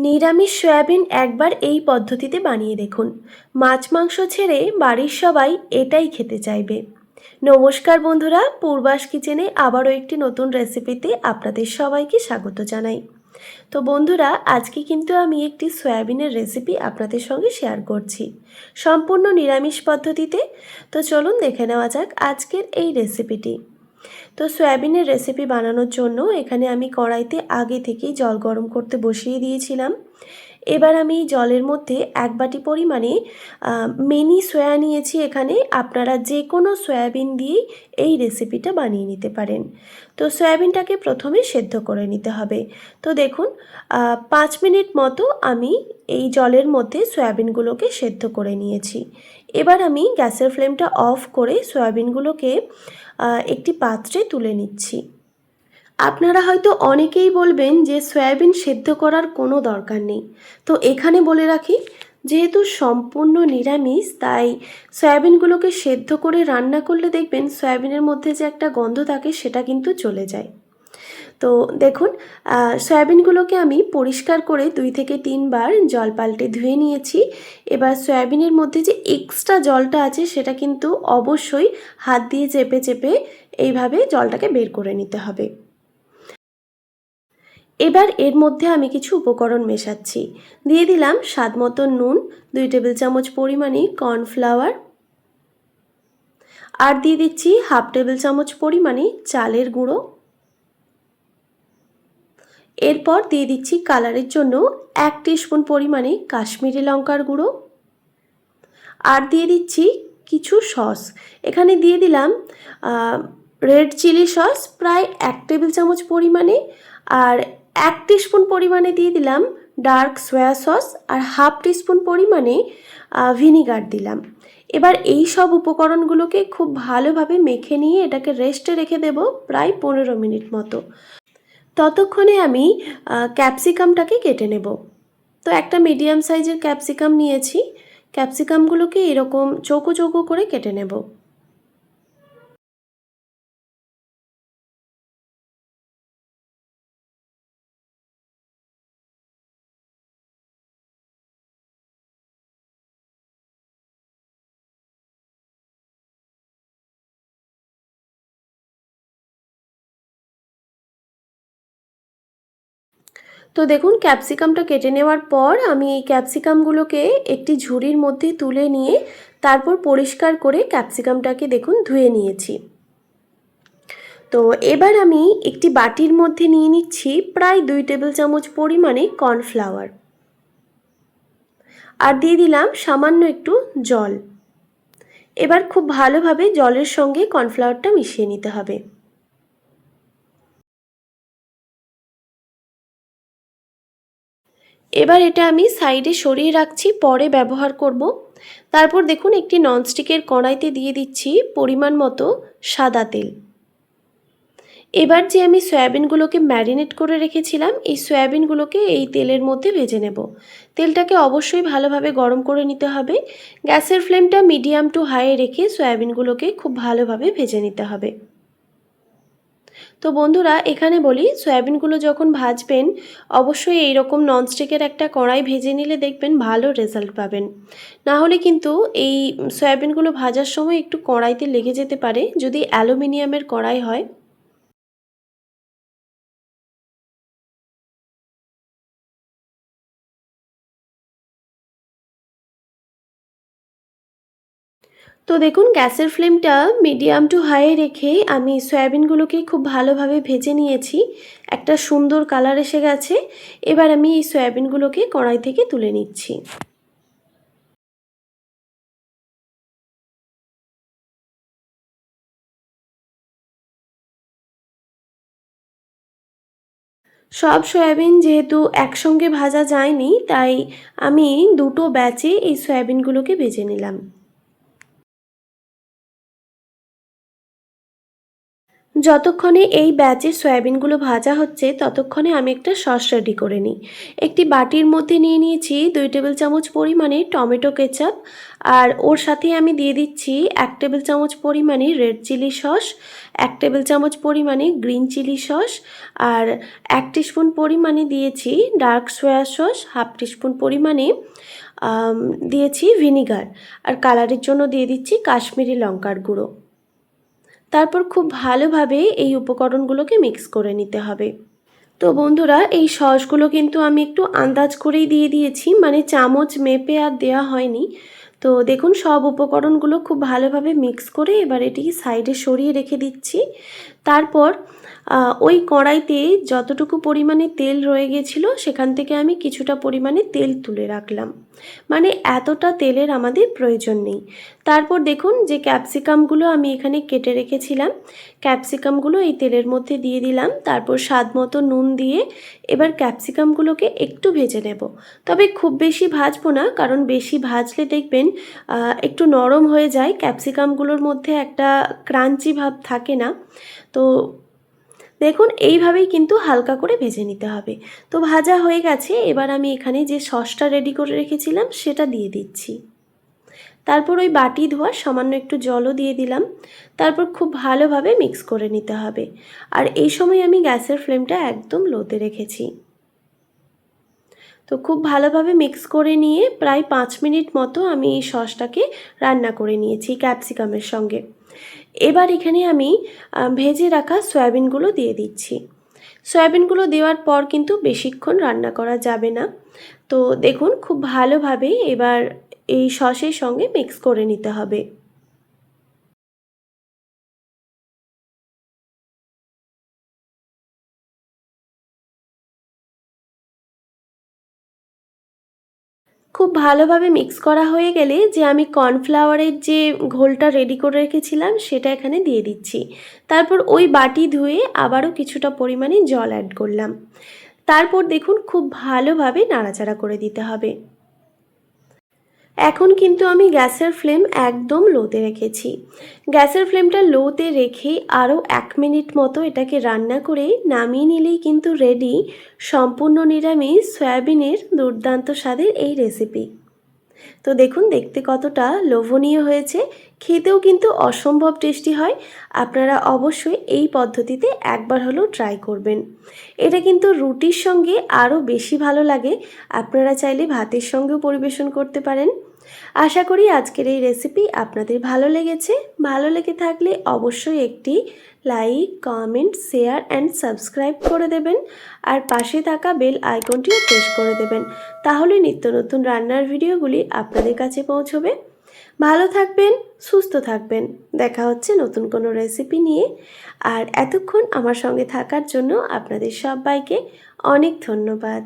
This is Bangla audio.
নিরামিষ সয়াবিন একবার এই পদ্ধতিতে বানিয়ে দেখুন। মাছ মাংস ছেড়ে বাড়ির সবাই এটাই খেতে চাইবে। নমস্কার বন্ধুরা, পূর্বাস কিচেনে আবারও একটি নতুন রেসিপিতে আপনাদের সবাইকে স্বাগত জানাই। তো বন্ধুরা, আজকে কিন্তু আমি একটি সয়াবিনের রেসিপি আপনাদের সঙ্গে শেয়ার করছি, সম্পূর্ণ নিরামিষ পদ্ধতিতে। তো চলুন দেখে নেওয়া যাক আজকের এই রেসিপিটি। তো সয়াবিনের রেসিপি বানানোর জন্য এখানে আমি কড়াইতে আগে থেকেই জল গরম করতে বসিয়ে দিয়েছিলাম। এবার আমি জলের মধ্যে 1 বাটি পরিমাণে মিনি সয়া নিয়েছি। এখানে আপনারা যে কোনো সয়াবিন দিয়েই এই রেসিপিটা বানিয়ে নিতে পারেন। তো সয়াবিনটাকে প্রথমে সেদ্ধ করে নিতে হবে। তো দেখুন 5 মিনিট মতো আমি এই জলের মধ্যে সয়াবিনগুলোকে সেদ্ধ করে নিয়েছি। এবার আমি গ্যাসের ফ্লেমটা অফ করে সয়াবিনগুলোকে একটি পাত্রে তুলে নিচ্ছি। আপনারা হয়তো অনেকেই বলবেন যে সয়াবিন সেদ্ধ করার কোনো দরকার নেই। তো এখানে বলে রাখি, যেহেতু সম্পূর্ণ নিরামিষ, তাই সয়াবিনগুলোকে সেদ্ধ করে রান্না করলে দেখবেন সয়াবিনের মধ্যে যে একটা গন্ধ থাকে সেটা কিন্তু চলে যায়। তো দেখুন সয়াবিনগুলোকে আমি পরিষ্কার করে 2 থেকে 3 বার জল পাল্টে ধুয়ে নিয়েছি। এবার সয়াবিনের মধ্যে যে এক্সট্রা জলটা আছে সেটা কিন্তু অবশ্যই হাত দিয়ে চেপে চেপে এইভাবে জলটাকে বের করে নিতে হবে। এবার এর মধ্যে আমি কিছু উপকরণ মেশাচ্ছি। দিয়ে দিলাম স্বাদ মতো নুন, 2 টেবিল চামচ পরিমাণে কর্নফ্লাওয়ার, আর দিয়ে দিচ্ছি হাফ টেবিল চামচ পরিমাণে চালের গুঁড়ো। এরপর দিয়ে দিচ্ছি কালারের জন্য 1 টিস্পুন পরিমাণে কাশ্মীরি লঙ্কার গুঁড়ো, আর দিয়ে দিচ্ছি কিছু সস। এখানে দিয়ে দিলাম রেড চিলি সস প্রায় 1 টেবিল চামচ পরিমাণে, আর 1 টিস্পুন পরিমাণে দিয়ে দিলাম ডার্ক সয়া সস, আর হাফ টিস্পুন পরিমাণে ভিনিগার দিলাম। এবার এই সব উপকরণগুলোকে খুব ভালোভাবে মেখে নিয়ে এটাকে রেস্টে রেখে দেব প্রায় 15 মিনিট মতো। ততক্ষণে আমি ক্যাপসিকামটাকে কেটে নেব। তো একটা মিডিয়াম সাইজের ক্যাপসিকাম নিয়েছি। ক্যাপসিকামগুলোকে এরকম চৌকো চৌকো করে কেটে নেব। তো দেখুন ক্যাপসিকামটা কেটে নেওয়ার পর আমি এই ক্যাপসিকামগুলোকে একটি ঝুড়ির মধ্যে তুলে নিয়ে তারপর পরিষ্কার করে ক্যাপসিকামটাকে দেখুন ধুয়ে নিয়েছি। তো এবার আমি একটি বাটির মধ্যে নিয়ে নিচ্ছি প্রায় 2 টেবিল চামচ পরিমাণে কর্নফ্লাওয়ার, আর দিয়ে দিলাম সামান্য একটু জল। এবার খুব ভালোভাবে জলের সঙ্গে কর্নফ্লাওয়ারটা মিশিয়ে নিতে হবে। এবার এটা আমি সাইডে সরিয়ে রাখছি, পরে ব্যবহার করব। তারপর দেখুন একটি ননস্টিকের কড়াইতে দিয়ে দিচ্ছি পরিমাণ মতো সাদা তেল। এবার যে আমি সয়াবিনগুলোকে ম্যারিনেট করে রেখেছিলাম, এই সয়াবিনগুলোকে এই তেলের মধ্যে ভেজে নেব। তেলটাকে অবশ্যই ভালোভাবে গরম করে নিতে হবে। গ্যাসের ফ্লেমটা মিডিয়াম টু হাইয়ে রেখে সয়াবিনগুলোকে খুব ভালোভাবে ভেজে নিতে হবে। তো বন্ধুরা, এখানে বলি, সয়াবিনগুলো যখন ভাজবেন অবশ্যই এইরকম ননস্টিকের একটা কড়াই ভেজে নিলে দেখবেন ভালো রেজাল্ট পাবেন। না হলে কিন্তু এই সয়াবিনগুলো ভাজার সময় একটু কড়াইতে লেগে যেতে পারে যদি অ্যালুমিনিয়ামের কড়াই হয়। তো দেখুন গ্যাসের ফ্লেমটা মিডিয়াম টু হাই রেখে আমি সয়াবিনগুলোকে খুব ভালোভাবে ভেজে নিয়েছি। একটা সুন্দর কালার এসে গেছে। এবার আমি এই সয়াবিনগুলোকে কড়াই থেকে তুলে নিচ্ছি। সব সয়াবিন যেহেতু একসঙ্গে ভাজা যায়নি, তাই আমি দুটো ব্যাচে এই সয়াবিনগুলোকে ভেজে নিলাম। যতক্ষণে এই ব্যাচের সয়াবিনগুলো ভাজা হচ্ছে ততক্ষণে আমি একটা সস রেডি করে নিই। একটি বাটির মধ্যে নিয়ে নিয়েছি 2 টেবিল চামচ পরিমাণে টমেটো কেচাপ, আর ওর সাথে আমি দিয়ে দিচ্ছি 1 টেবিল চামচ পরিমাণে রেড চিলি সস, 1 টেবিল চামচ পরিমাণে গ্রিন চিলি সস, আর 1 টিস্পুন পরিমাণে দিয়েছি dark soya sauce, half teaspoon পরিমাণে দিয়েছি ভিনিগার, আর কালারের জন্য দিয়ে দিচ্ছি কাশ্মীরি লঙ্কার গুঁড়ো। তারপর খুব ভালোভাবে এই উপকরণগুলোকে মিক্স করে নিতে হবে। তো বন্ধুরা, এই সসগুলো কিন্তু আমি একটু আন্দাজ করেই দিয়ে দিয়েছি, মানে চামচ মেপে আর দেওয়া হয়নি। তো দেখুন, সব উপকরণগুলো খুব ভালোভাবে মিক্স করে এবার এটিকে সাইডে সরিয়ে রেখে দিচ্ছি। তারপর ওই কড়াইতে যতটুকু পরিমাণে তেল রয়ে গেছিলো সেখান থেকে আমি কিছুটা পরিমাণে তেল তুলে রাখলাম, মানে এতটা তেলের আমাদের প্রয়োজন নেই। তারপর দেখুন, যে ক্যাপসিকামগুলো আমি এখানে কেটে রেখেছিলাম, ক্যাপসিকামগুলো এই তেলের মধ্যে দিয়ে দিলাম। তারপর স্বাদ মতো নুন দিয়ে এবার ক্যাপসিকামগুলোকে একটু ভেজে নেব, তবে খুব বেশি ভাজবো না, কারণ বেশি ভাজলে দেখবেন একটু নরম হয়ে যায়, ক্যাপসিকামগুলোর মধ্যে একটা ক্রাঞ্চি ভাব থাকে না। তো দেখুন, এইভাবেই কিন্তু হালকা করে ভেজে নিতে হবে। তো ভাজা হয়ে গেছে, এবার আমি এখানে যে সসটা রেডি করে রেখেছিলাম সেটা দিয়ে দিচ্ছি। তারপর ওই বাটি ধোয়া সামান্য একটু জলও দিয়ে দিলাম। তারপর খুব ভালোভাবে মিক্স করে নিতে হবে, আর এই সময় আমি গ্যাসের ফ্লেমটা একদম লোতে রেখেছি। তো খুব ভালোভাবে মিক্স করে নিয়ে প্রায় 5 মিনিট মতো আমি এই সসটাকে রান্না করে নিয়েছি ক্যাপসিকামের সঙ্গে। এবার এখানে আমি ভেজে রাখা সয়াবিনগুলো দিয়ে দিচ্ছি। সয়াবিনগুলো দেওয়ার পর কিন্তু বেশিক্ষণ রান্না করা যাবে না। তো দেখুন, খুব ভালোভাবে এবার এই সসের সঙ্গে মিক্স করে নিতে হবে। খুব ভালোভাবে মিক্স করা হয়ে গেলে যে আমি কর্নফ্লাওয়ারের যে ঘোলটা রেডি করে রেখেছিলাম সেটা এখানে দিয়ে দিচ্ছি। তারপর ওই বাটি ধুয়ে আবারও কিছুটা পরিমাণে জল অ্যাড করলাম। তারপর দেখুন, খুব ভালোভাবে নাড়াচাড়া করে দিতে হবে। এখন কিন্তু আমি গ্যাসের ফ্লেম একদম লোতে রেখেছি। গ্যাসের ফ্লেমটা লোতে রেখে আরও 1 মিনিট মতো এটাকে রান্না করে নামিয়ে নিলেই কিন্তু রেডি সম্পূর্ণ নিরামিষ সয়াবিনের দুর্দান্ত স্বাদের এই রেসিপি। তো দেখুন, দেখতে কতটা লোভনীয় হয়েছে, খেতেও কিন্তু অসম্ভব টেস্টি হয়। আপনারা অবশ্যই এই পদ্ধতিতে একবার হলেও ট্রাই করবেন। এটা কিন্তু রুটির সঙ্গে আরও বেশি ভালো লাগে। আপনারা চাইলে ভাতের সঙ্গেও পরিবেশন করতে পারেন। আশা করি আজকের এই রেসিপি আপনাদের ভালো লেগেছে। ভালো লেগে থাকলে অবশ্যই একটি like, comment, share and subscribe করে দেবেন, আর পাশে থাকা বেল আইকনটিও প্রেস করে দেবেন। তাহলে নিত্য নতুন রান্নার ভিডিওগুলি আপনাদের কাছে পৌঁছবে। ভালো থাকবেন, সুস্থ থাকবেন। দেখা হচ্ছে নতুন কোনো রেসিপি নিয়ে। আর এতক্ষণ আমার সঙ্গে থাকার জন্য আপনাদের সবাইকে অনেক ধন্যবাদ।